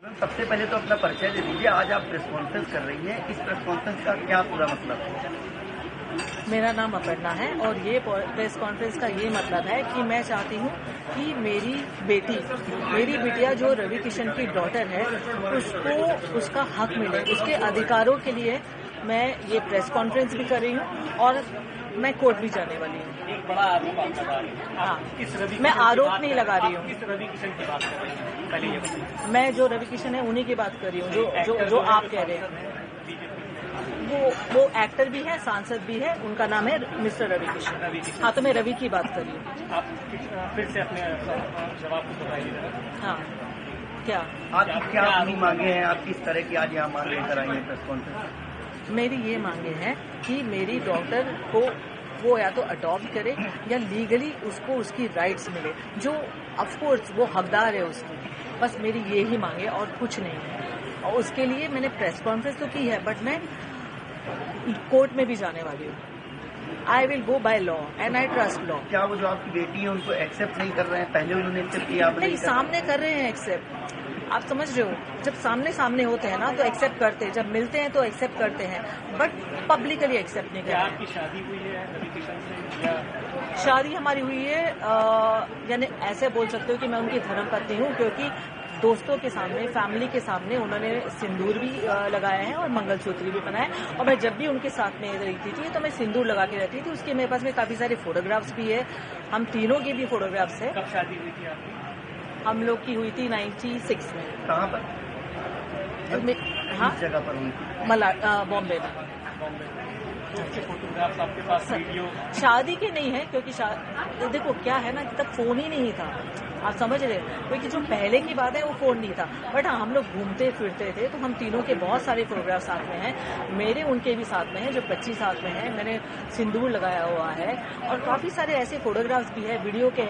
सबसे पहले तो अपना परिचय दे दीजिए। आज आप प्रेस कॉन्फ्रेंस कर रही हैं, इस प्रेस कॉन्फ्रेंस का क्या पूरा मतलब है? मेरा नाम अपर्णा है और ये प्रेस कॉन्फ्रेंस का ये मतलब है कि मैं चाहती हूँ कि मेरी बिटिया जो रवि किशन की डॉटर है उसको उसका हक मिले, उसके अधिकारों के लिए मैं ये प्रेस कॉन्फ्रेंस भी कर रही हूँ और मैं कोर्ट भी जाने वाली हूँ। एक बड़ा आरोप आप लगा रही हैं। हाँ, मैं आरोप नहीं लगा रही हूँ। किस रवि किशन की बात कर रही हैं? पहले ये बताइए। मैं जो रवि किशन है उन्हीं की बात कर रही हूँ जो आप कह रहे हैं। वो एक्टर भी है, सांसद भी है, उनका नाम है मिस्टर रवि किशन। हाँ, तो मैं रवि की बात कर रही हूँ। आप फिर से अपने जवाब को बताइए। हाँ, क्या आपकी क्या अपनी मांगे हैं? आप किस तरह की आज यहाँ मांग लेकर आई हैं प्रेस कॉन्फ्रेंस? मेरी ये मांगे हैं कि मेरी डॉटर को वो या तो अडॉप्ट करे या लीगली उसको उसकी राइट्स मिले, जो ऑफकोर्स वो हकदार है उसकी। बस मेरी ये ही मांगे और कुछ नहीं है। और उसके लिए मैंने प्रेस कॉन्फ्रेंस तो की है, बट मैं कोर्ट में भी जाने वाली हूँ। I will go by law and I trust law. क्या वो जो आपकी बेटी है उनको एक्सेप्ट नहीं कर रहे हैं? पहले उन्होंने एक्सेप्ट किया, नहीं, सामने कर रहे हैं एक्सेप्ट। आप समझ रहे हो, जब सामने होते हैं ना तो एक्सेप्ट करते हैं, जब मिलते हैं तो एक्सेप्ट करते हैं, बट पब्लिकली एक्सेप्ट नहीं करते। आपकी शादी हुई है रवि किशन से या? शादी हमारी हुई है, यानी ऐसे बोल सकते हो कि मैं उनकी धर्मपत्नी हूँ, क्योंकि दोस्तों के सामने, फैमिली के सामने उन्होंने सिंदूर भी लगाया है और मंगलसूत्र भी पहना है। और मैं जब भी उनके साथ में रहती थी तो मैं सिंदूर लगा के रहती थी। उसके मेरे पास में काफी सारे फोटोग्राफ्स भी है, हम तीनों के भी फोटोग्राफ्स है। कब शादी हुई थी आपकी? हम लोग की हुई थी 96 में। कहाँ पर? हाँ, किस जगह पर हुई थी? बॉम्बे में। फोटोग्राफ्स आपके पास, वीडियो? शादी के नहीं है, क्योंकि देखो क्या है ना, तब फोन ही नहीं था। आप समझ रहे हैं, क्योंकि जो पहले की बात है वो फोन नहीं था। बट हाँ, हम लोग घूमते फिरते थे, तो हम तीनों के बहुत सारे फोटोग्राफ साथ में हैं। मेरे उनके भी साथ में है, जो बच्ची साथ में है, मैंने सिंदूर लगाया हुआ है। और काफी सारे ऐसे फोटोग्राफ्स भी है वीडियो के।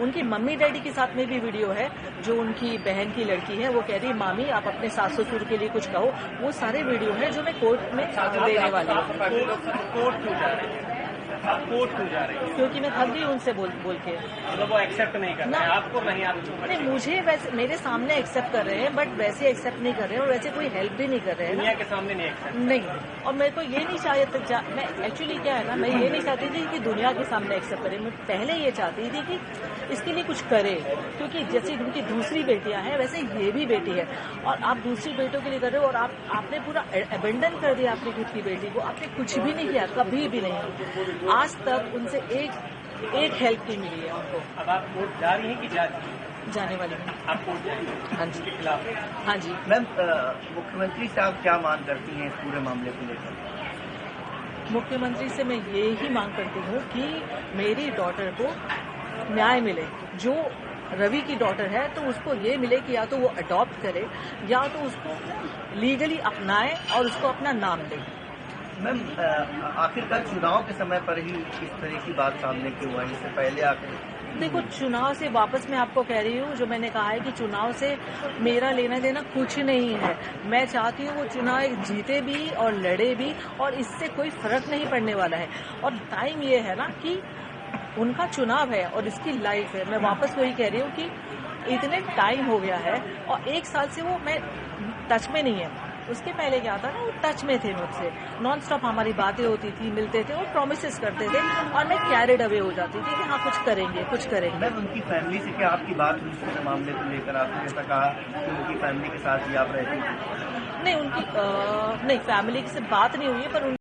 उनकी मम्मी डैडी के साथ में भी वीडियो है। जो उनकी बहन की लड़की है वो कह रही, मामी आप अपने सास ससुर के लिए कुछ कहो। वो सारे वीडियो है जो मैं कोर्ट में देने वाली हूँ। कोर्ट क्यों जा रही है? आप कोर्ट क्यों जा रही है? क्योंकि मैं थक गई उनसे बोल के। मतलब वो एक्सेप्ट नहीं कर रहे हैं आपको? नहीं, मुझे वैसे मेरे सामने एक्सेप्ट कर रहे हैं, बट वैसे एक्सेप्ट नहीं कर रहे हैं और वैसे कोई हेल्प भी नहीं कर रहे हैं। दुनिया के सामने नहीं एक्सेप्ट? नहीं, और मेरे को ये नहीं चाहिए। मैं एक्चुअली क्या है ना, मैं ये नहीं चाहती थी कि दुनिया के सामने एक्सेप्ट करे। मैं पहले ये चाहती थी कि इसके लिए कुछ करे, क्योंकि जैसे उनकी दूसरी बेटियां हैं वैसे ये भी बेटी है। और आप दूसरी बेटियों के लिए कर रहे हो और आपने पूरा अबेंडन कर दिया अपनी खुद की बेटी को। आपने कुछ भी नहीं किया, कभी भी नहीं। आज तक उनसे एक हेल्प नहीं मिली है उनको। अब आप कोर्ट जा रही हैं कि जा रही हैं? जाने वाली हूँ। आप कोर्ट जाएंगे? हाँ जी। के खिलाफ? हाँ जी। मैम, मुख्यमंत्री साहब क्या मांग करती हैं इस पूरे मामले को लेकर? मुख्यमंत्री से मैं ये ही मांग करती हूँ कि मेरी डॉटर को न्याय मिले। जो रवि की डॉटर है तो उसको ये मिले कि या तो वो अडॉप्ट करे या तो उसको लीगली अपनाए और उसको अपना नाम दे। मैम, आखिरकार चुनाव के समय पर ही इस तरह की बात सामने क्यों आई? इससे पहले आकर देखो, चुनाव से वापस मैं आपको कह रही हूँ, जो मैंने कहा है कि चुनाव से मेरा लेना देना कुछ नहीं है। मैं चाहती हूँ वो चुनाव जीते भी और लड़े भी, और इससे कोई फर्क नहीं पड़ने वाला है। और टाइम ये है ना कि उनका चुनाव है और इसकी लाइफ है। मैं वापस वही कह रही हूँ कि इतने टाइम हो गया है और 1 साल से वो मैं टच में नहीं है। उसके पहले क्या था ना, वो टच में थे मुझसे, नॉन स्टॉप हमारी बातें होती थी, मिलते थे और प्रॉमिसेस करते थे, और मैं कैरिड अवे हो जाती थी कि हाँ कुछ करेंगे। मैम, उनकी फैमिली से क्या आपकी बात हुई इस मामले को लेकर? आपने जैसा कहा कि उनकी फैमिली के साथ ही आप रहती थी। नहीं, उनकी नहीं, फैमिली से बात नहीं हुई है, पर